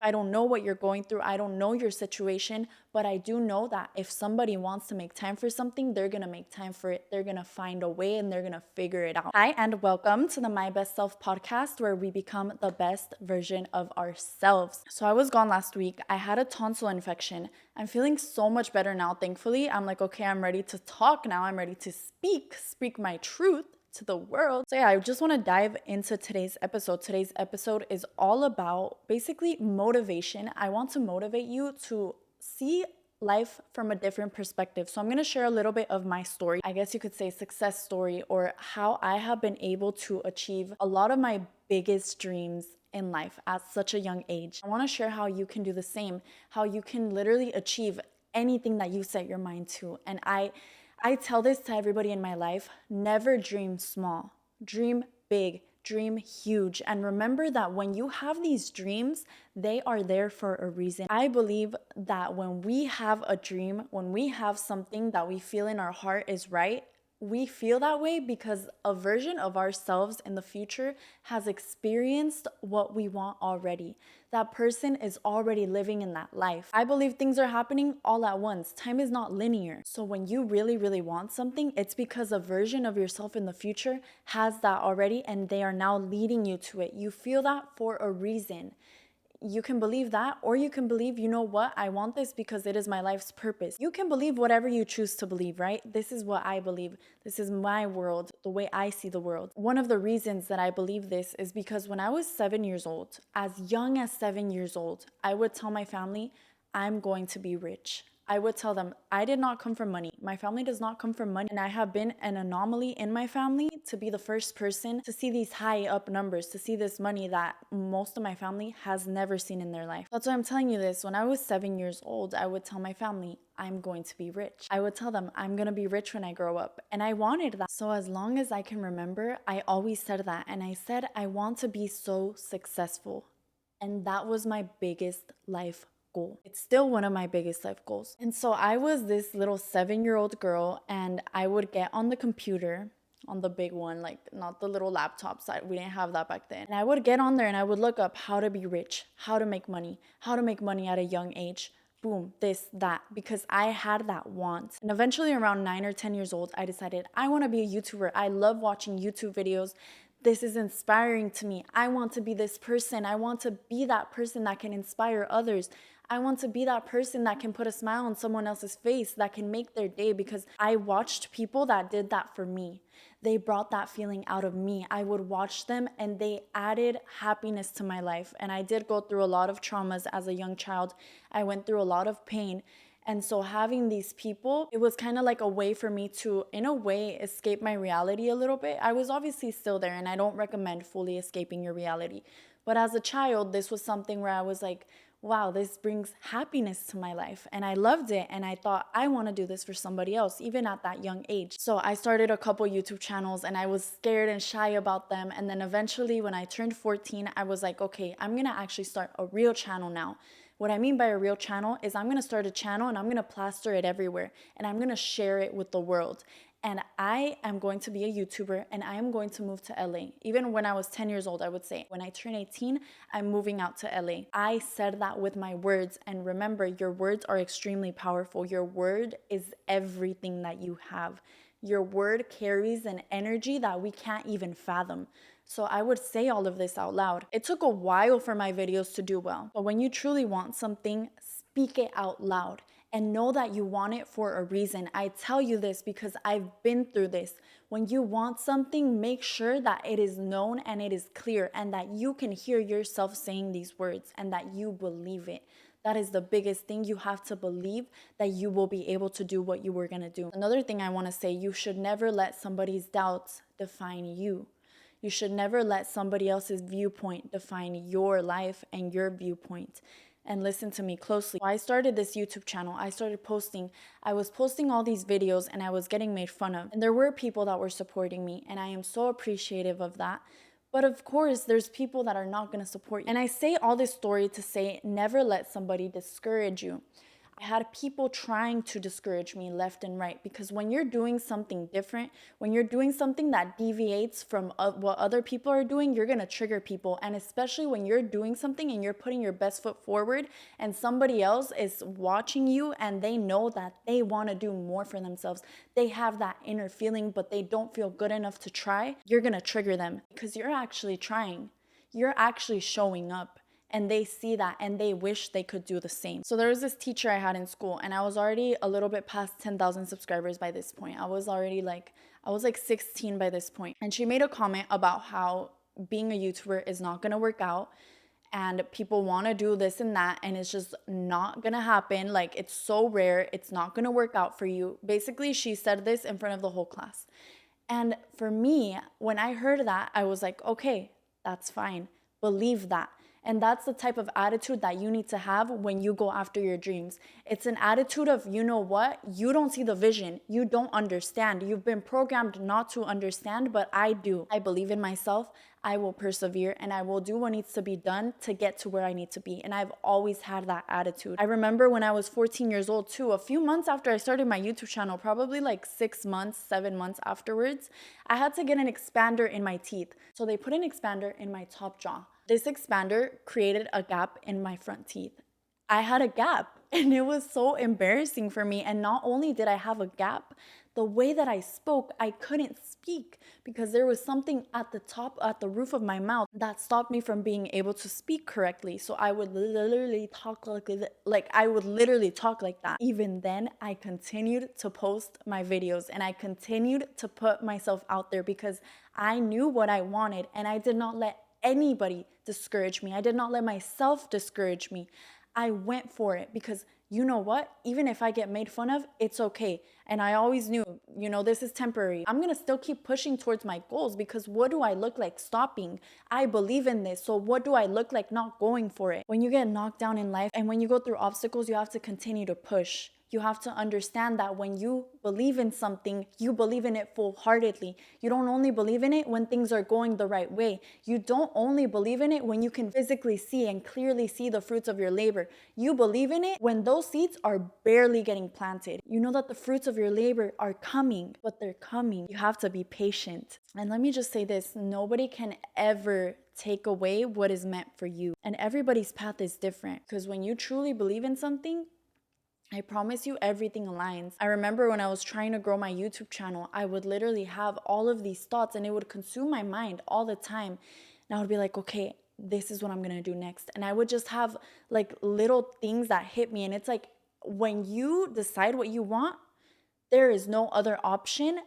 I don't know what you're going through. I don't know your situation, but I do know that if somebody wants to make time for something, they're going to make time for it. They're going to find a way and they're going to figure it out. Hi, and welcome to the My Best Self podcast, where we become the best version of ourselves. So I was gone last week. I had a tonsil infection. I'm feeling so much better now, thankfully. I'm like, okay, I'm ready to talk now. I'm ready to speak my truth to the world. So yeah, I just want to dive into today's episode. Today's episode is all about basically motivation. I want to motivate you to see life from a different perspective. So I'm going to share a little bit of my story. I guess you could say success story, or how I have been able to achieve a lot of my biggest dreams in life at such a young age. I want to share how you can do the same, how you can literally achieve anything that you set your mind to. And I tell this to everybody in my life: never dream small, dream big, dream huge. And remember that when you have these dreams, they are there for a reason. I believe that when we have a dream, when we have something that we feel in our heart is right, we feel that way because a version of ourselves in the future has experienced what we want already. That person is already living in that life. I believe things are happening all at once. Time is not linear. So when you really, really want something, it's because a version of yourself in the future has that already and they are now leading you to it. You feel that for a reason. You can believe that, or you can believe, you know what, I want this because it is my life's purpose. You can believe whatever you choose to believe, right? This is what I believe. This is my world, the way I see the world. One of the reasons that I believe this is because when I was 7 years old, as young as 7 years old, I would tell my family, I'm going to be rich. I would tell them, I did not come from money. My family does not come from money. And I have been an anomaly in my family to be the first person to see these high up numbers, to see this money that most of my family has never seen in their life. That's why I'm telling you this. When I was 7 years old, I would tell my family, I'm going to be rich. I would tell them, I'm going to be rich when I grow up. And I wanted that. So as long as I can remember, I always said that. And I said, I want to be so successful. And that was my biggest life goal. It's still one of my biggest life goals. And so I was this little 7-year-old girl, and I would get on the computer, on the big one, like not the little laptop side. We didn't have that back then. And I would get on there and I would look up how to be rich, how to make money at a young age. Boom, this, that, because I had that want. And eventually around 9 or 10 years old, I decided I want to be a YouTuber. I love watching YouTube videos. This is inspiring to me. I want to be this person. I want to be that person that can inspire others. I want to be that person that can put a smile on someone else's face, that can make their day, because I watched people that did that for me. They brought that feeling out of me. I would watch them and they added happiness to my life. And I did go through a lot of traumas as a young child. I went through a lot of pain. And so having these people, it was kind of like a way for me to, in a way, escape my reality a little bit. I was obviously still there, and I don't recommend fully escaping your reality. But as a child, this was something where I was like, wow, this brings happiness to my life. And I loved it. And I thought, I want to do this for somebody else, even at that young age. So I started a couple YouTube channels and I was scared and shy about them. And then eventually when I turned 14, I was like, okay, I'm going to actually start a real channel now. What I mean by a real channel is I'm going to start a channel and I'm going to plaster it everywhere. And I'm going to share it with the world. And I am going to be a YouTuber and I am going to move to LA. Even when I was 10 years old, I would say, when I turn 18, I'm moving out to LA. I said that with my words. And remember, your words are extremely powerful. Your word is everything that you have. Your word carries an energy that we can't even fathom. So I would say all of this out loud. It took a while for my videos to do well. But when you truly want something, speak it out loud. And know that you want it for a reason. I tell you this because I've been through this. When you want something, make sure that it is known and it is clear and that you can hear yourself saying these words and that you believe it. That is the biggest thing. You have to believe that you will be able to do what you were going to do. Another thing I want to say, you should never let somebody's doubts define you. You should never let somebody else's viewpoint define your life and your viewpoint. And listen to me closely. I started this YouTube channel. I started posting. I was posting all these videos and I was getting made fun of. And there were people that were supporting me and I am so appreciative of that. But of course, there's people that are not going to support you. And I say all this story to say, never let somebody discourage you. I had people trying to discourage me left and right, because when you're doing something different, when you're doing something that deviates from what other people are doing, you're going to trigger people. And especially when you're doing something and you're putting your best foot forward and somebody else is watching you and they know that they want to do more for themselves. They have that inner feeling, but they don't feel good enough to try. You're going to trigger them because you're actually trying. You're actually showing up. And they see that and they wish they could do the same. So there was this teacher I had in school, and I was already a little bit past 10,000 subscribers by this point. I was like 16 by this point. And she made a comment about how being a YouTuber is not gonna work out and people wanna do this and that, and it's just not gonna happen. Like, it's so rare, it's not gonna work out for you. Basically, she said this in front of the whole class. And for me, when I heard that, I was like, okay, that's fine. Believe that. And that's the type of attitude that you need to have when you go after your dreams. It's an attitude of, you know what? You don't see the vision. You don't understand. You've been programmed not to understand, but I do. I believe in myself. I will persevere and I will do what needs to be done to get to where I need to be. And I've always had that attitude. I remember when I was 14 years old too, a few months after I started my YouTube channel, probably like 6 months, 7 months afterwards, I had to get an expander in my teeth. So they put an expander in my top jaw. This expander created a gap in my front teeth. I had a gap and it was so embarrassing for me. And not only did I have a gap, the way that I spoke, I couldn't speak because there was something at the roof of my mouth that stopped me from being able to speak correctly. So I would literally talk like that. Even then, I continued to post my videos and I continued to put myself out there because I knew what I wanted and I did not let anybody discourage me. I did not let myself discourage me. I went for it because you know what? Even if I get made fun of, it's okay. And I always knew, this is temporary. I'm going to still keep pushing towards my goals because what do I look like stopping? I believe in this. So what do I look like not going for it? When you get knocked down in life and when you go through obstacles, you have to continue to push. You have to understand that when you believe in something, you believe in it full-heartedly. You don't only believe in it when things are going the right way. You don't only believe in it when you can physically see and clearly see the fruits of your labor. You believe in it when those seeds are barely getting planted. You know that the fruits of your labor are coming, but they're coming. You have to be patient. And let me just say this, nobody can ever take away what is meant for you. And everybody's path is different because when you truly believe in something, I promise you everything aligns. I remember when I was trying to grow my YouTube channel, I would literally have all of these thoughts and it would consume my mind all the time. And I would be like, okay, this is what I'm gonna do next. And I would just have like little things that hit me. And it's like, when you decide what you want, there is no other option.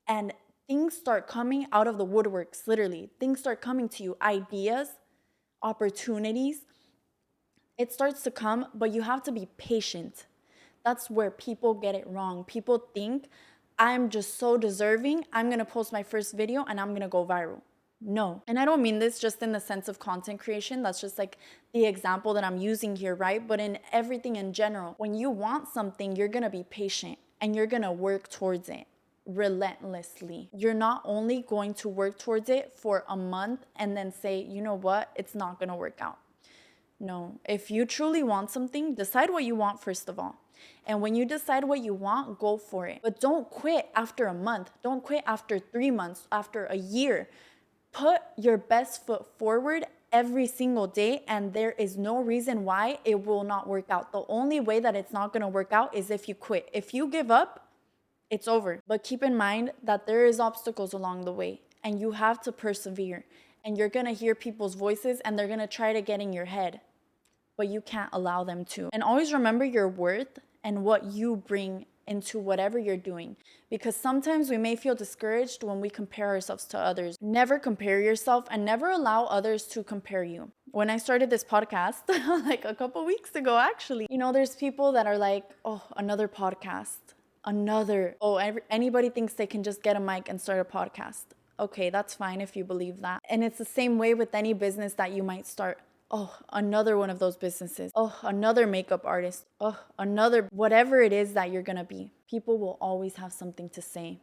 And things start coming out of the woodworks, literally. Things start coming to you, ideas, opportunities. It starts to come, but you have to be patient. That's where people get it wrong. People think, I'm just so deserving, I'm gonna post my first video and I'm gonna go viral. No. And I don't mean this just in the sense of content creation. That's just like the example that I'm using here, right? But in everything in general, when you want something, you're gonna be patient and you're gonna work towards it relentlessly. You're not only going to work towards it for a month and then say, you know what, it's not gonna work out. No. If you truly want something, decide what you want first of all. And when you decide what you want, go for it. But don't quit after a month. Don't quit after 3 months, after a year. Put your best foot forward every single day, and there is no reason why it will not work out. The only way that it's not going to work out is if you quit. If you give up, it's over. But keep in mind that there is obstacles along the way, and you have to persevere. And you're going to hear people's voices, and they're going to try to get in your head. But you can't allow them to. And always remember your worth and what you bring into whatever you're doing. Because sometimes we may feel discouraged when we compare ourselves to others. Never compare yourself and never allow others to compare you. When I started this podcast, like a couple weeks ago, actually, there's people that are like, oh, another podcast, anybody thinks they can just get a mic and start a podcast. Okay, that's fine if you believe that. And it's the same way with any business that you might start. Oh, another one of those businesses. Oh, another makeup artist. Oh, another, whatever it is that you're going to be. People will always have something to say.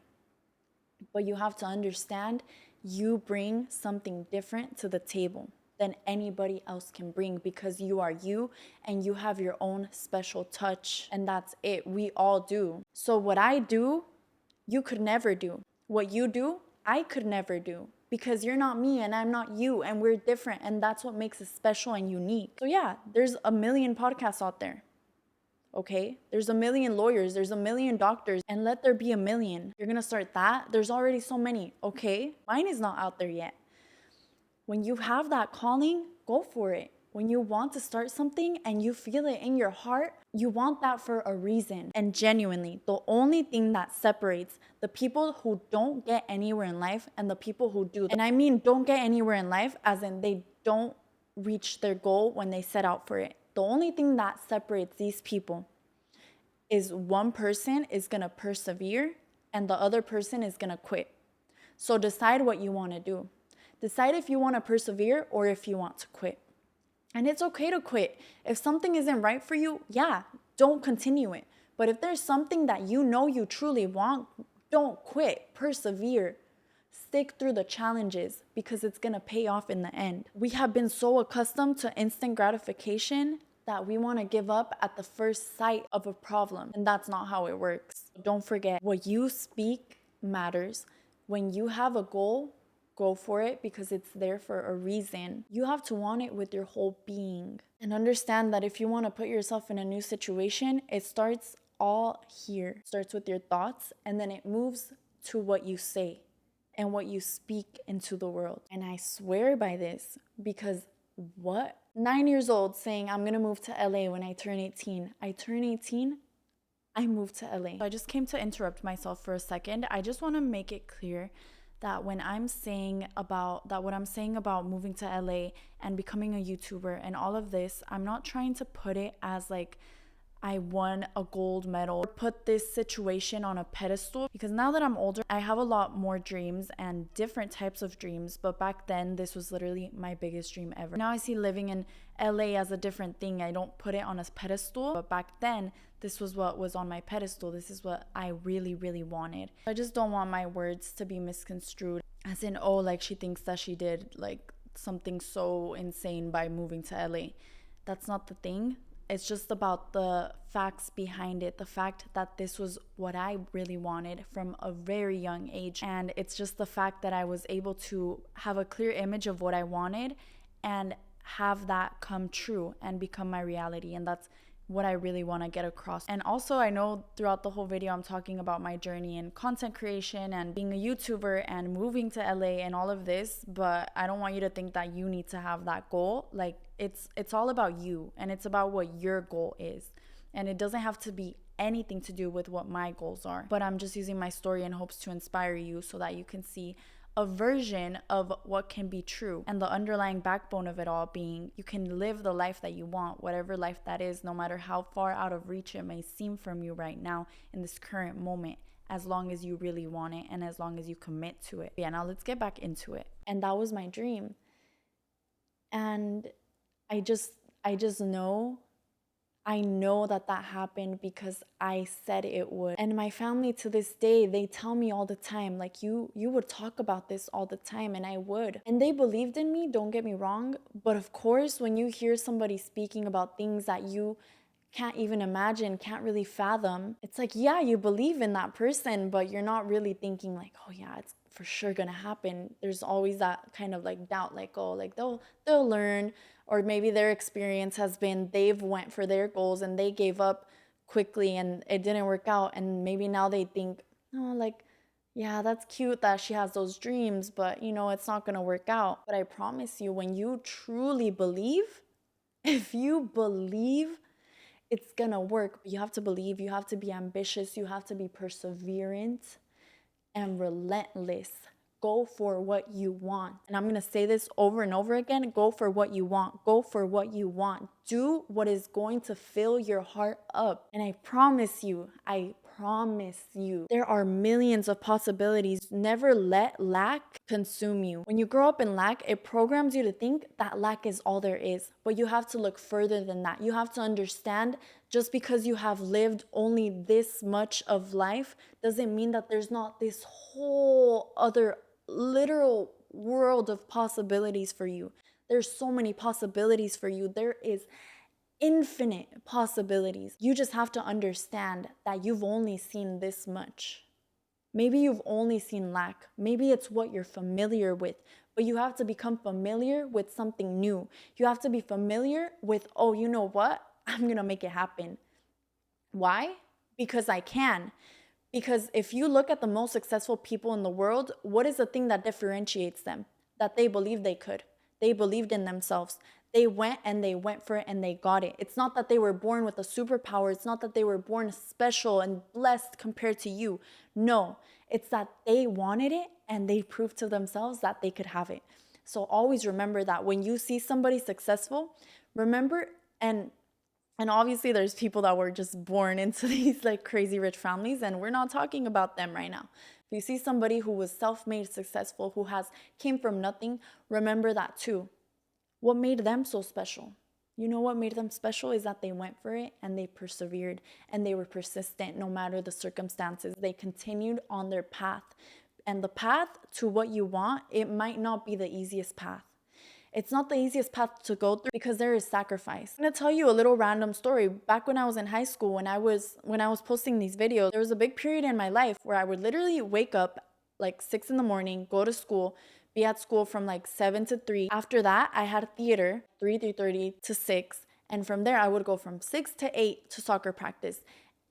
But you have to understand you bring something different to the table than anybody else can bring, because you are you and you have your own special touch, and that's it. We all do. So what I do, you could never do. What you do, I could never do, because you're not me and I'm not you, and we're different, and that's what makes us special and unique. So yeah, there's a million podcasts out there. Okay, there's a million lawyers, there's a million doctors, and let there be a million. You're gonna start that? There's already so many. Okay, mine is not out there yet. When you have that calling, go for it. When you want to start something and you feel it in your heart, you want that for a reason. And genuinely, the only thing that separates the people who don't get anywhere in life and the people who do, and I mean don't get anywhere in life as in they don't reach their goal when they set out for it. The only thing that separates these people is one person is gonna persevere and the other person is gonna quit. So decide what you wanna do. Decide if you wanna persevere or if you want to quit. And it's okay to quit. If something isn't right for you, yeah, don't continue it. But if there's something that you know you truly want, don't quit, persevere. Stick through the challenges, because it's gonna pay off in the end. We have been so accustomed to instant gratification that we wanna give up at the first sight of a problem, and that's not how it works. Don't forget, what you speak matters. When you have a goal, go for it, because it's there for a reason. You have to want it with your whole being. And understand that if you wanna put yourself in a new situation, it starts all here. It starts with your thoughts, and then it moves to what you say and what you speak into the world. And I swear by this, because what? 9 years old saying I'm gonna move to LA when I turn 18. I turn 18, I moved to LA. So I just came to interrupt myself for a second. I just wanna make it clear that when I'm saying about that, what I'm saying about moving to LA and becoming a YouTuber and all of this, I'm not trying to put it as like I won a gold medal or put this situation on a pedestal, because now that I'm older, I have a lot more dreams and different types of dreams. But back then, this was literally my biggest dream ever. Now I see living in LA as a different thing. I don't put it on a pedestal, but back then, this was what was on my pedestal. This is what I really, really wanted. I just don't want my words to be misconstrued as in, oh, like she thinks that she did like something so insane by moving to LA. That's not the thing. It's just about the facts behind it, the fact that this was what I really wanted from a very young age. And it's just the fact that I was able to have a clear image of what I wanted and have that come true and become my reality. And that's what I really want to get across. And also, I know throughout the whole video I'm talking about my journey in content creation and being a YouTuber and moving to LA and all of this, but I don't want you to think that you need to have that goal. Like it's all about you, and it's about what your goal is. And it doesn't have to be anything to do with what my goals are. But I'm just using my story in hopes to inspire you so that you can see a version of what can be true, and the underlying backbone of it all being you can live the life that you want, whatever life that is, no matter how far out of reach it may seem from you right now in this current moment, as long as you really want it and as long as you commit to it. Yeah, now let's get back into it. And that was my dream. And I just know that happened because I said it would. And my family to this day, they tell me all the time, like, you would talk about this all the time, and I would. And they believed in me, don't get me wrong. But of course, when you hear somebody speaking about things that you can't even imagine, can't really fathom, it's like, yeah, you believe in that person, but you're not really thinking like, oh yeah, it's for sure gonna happen. There's always that kind of like doubt, like, oh, like they'll learn, or maybe their experience has been they've went for their goals and they gave up quickly and it didn't work out, and maybe now they think, oh, like, yeah, that's cute that she has those dreams, but you know, it's not gonna work out. But I promise you, when you truly believe, if you believe, it's gonna work. You have to believe, you have to be ambitious, you have to be perseverant and relentless. Go for what you want. And I'm gonna say this over and over again. Go for what you want. Go for what you want. Do what is going to fill your heart up. And I promise you, there are millions of possibilities. Never let lack consume you. When you grow up in lack, it programs you to think that lack is all there is. But you have to look further than that. You have to understand, just because you have lived only this much of life doesn't mean that there's not this whole other literal world of possibilities for you. There's so many possibilities for you. There is infinite possibilities. You just have to understand that you've only seen this much. Maybe you've only seen lack. Maybe it's what you're familiar with, but you have to become familiar with something new. You have to be familiar with, oh, you know what? I'm going to make it happen. Why? Because I can. Because if you look at the most successful people in the world, what is the thing that differentiates them? That they believed they could. They believed in themselves. They went for it and they got it. It's not that they were born with a superpower. It's not that they were born special and blessed compared to you. No, it's that they wanted it and they proved to themselves that they could have it. So always remember that when you see somebody successful, remember, and obviously there's people that were just born into these like crazy rich families, and we're not talking about them right now. If you see somebody who was self-made successful, who came from nothing, remember that too. What made them so special? You know what made them special is that they went for it and they persevered and they were persistent no matter the circumstances. They continued on their path. And the path to what you want, it might not be the easiest path. It's not the easiest path to go through because there is sacrifice. I'm gonna tell you a little random story. Back when I was in high school, when I was posting these videos, there was a big period in my life where I would literally wake up like 6 in the morning, go to school, be at school from like 7 to 3. After that, I had theater, 3:30 to 6. And from there, I would go from 6 to 8 to soccer practice.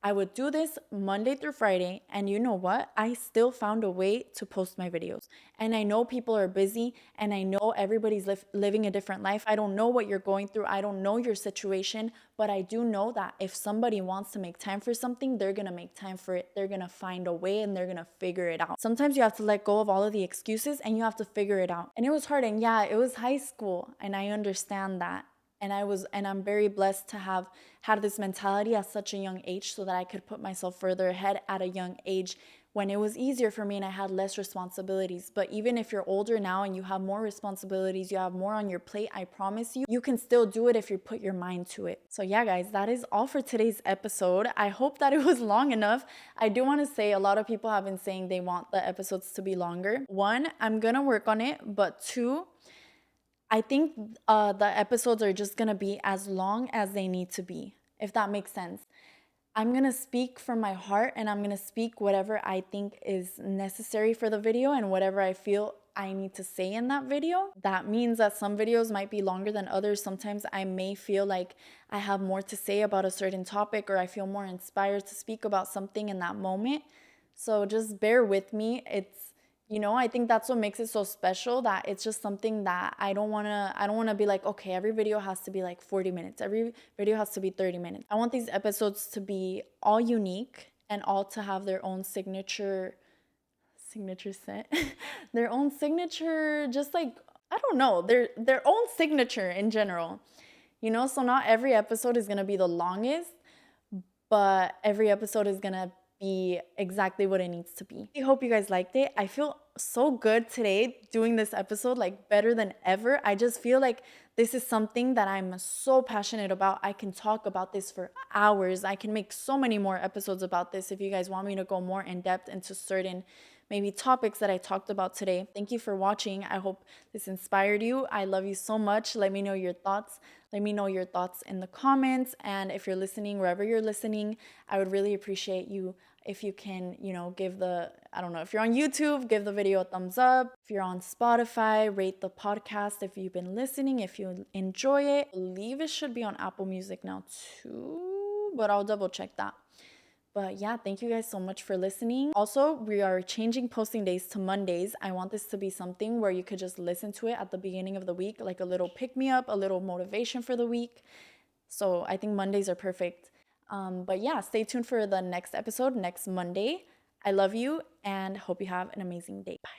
I would do this Monday through Friday, and you know what? I still found a way to post my videos. And I know people are busy, and I know everybody's living a different life. I don't know what you're going through. I don't know your situation, but I do know that if somebody wants to make time for something, they're gonna make time for it. They're gonna find a way, and they're gonna figure it out. Sometimes you have to let go of all of the excuses, and you have to figure it out. And it was hard, and yeah, it was high school, and I understand that. And I'm very blessed to have had this mentality at such a young age so that I could put myself further ahead at a young age when it was easier for me and I had less responsibilities. But even if you're older now and you have more responsibilities, you have more on your plate, I promise you, you can still do it if you put your mind to it. So yeah, guys, that is all for today's episode. I hope that it was long enough. I do want to say a lot of people have been saying they want the episodes to be longer. One, I'm gonna work on it, but two, I think the episodes are just going to be as long as they need to be, if that makes sense. I'm going to speak from my heart and I'm going to speak whatever I think is necessary for the video and whatever I feel I need to say in that video. That means that some videos might be longer than others. Sometimes I may feel like I have more to say about a certain topic or I feel more inspired to speak about something in that moment. So just bear with me. I think that's what makes it so special, that it's just something that I don't want to be like, okay, every video has to be like 40 minutes. Every video has to be 30 minutes. I want these episodes to be all unique and all to have their own signature set, their own signature, just like, I don't know, their own signature in general, so not every episode is going to be the longest, but every episode is going to be exactly what it needs to be. I hope you guys liked it. I feel so good today doing this episode, like better than ever. I just feel like this is something that I'm so passionate about. I can talk about this for hours. I can make so many more episodes about this if you guys want me to go more in depth into certain maybe topics that I talked about today. Thank you for watching. I hope this inspired you. I love you so much. Let me know your thoughts. Let me know your thoughts in the comments. And if you're listening, wherever you're listening, I would really appreciate you if you can, if you're on YouTube, give the video a thumbs up. If you're on Spotify, rate the podcast if you've been listening, if you enjoy it. I believe it should be on Apple Music now too, but I'll double check that. But yeah, thank you guys so much for listening. Also, we are changing posting days to Mondays. I want this to be something where you could just listen to it at the beginning of the week, like a little pick-me-up, a little motivation for the week. So I think Mondays are perfect. But yeah, stay tuned for the next episode next Monday. I love you and hope you have an amazing day. Bye.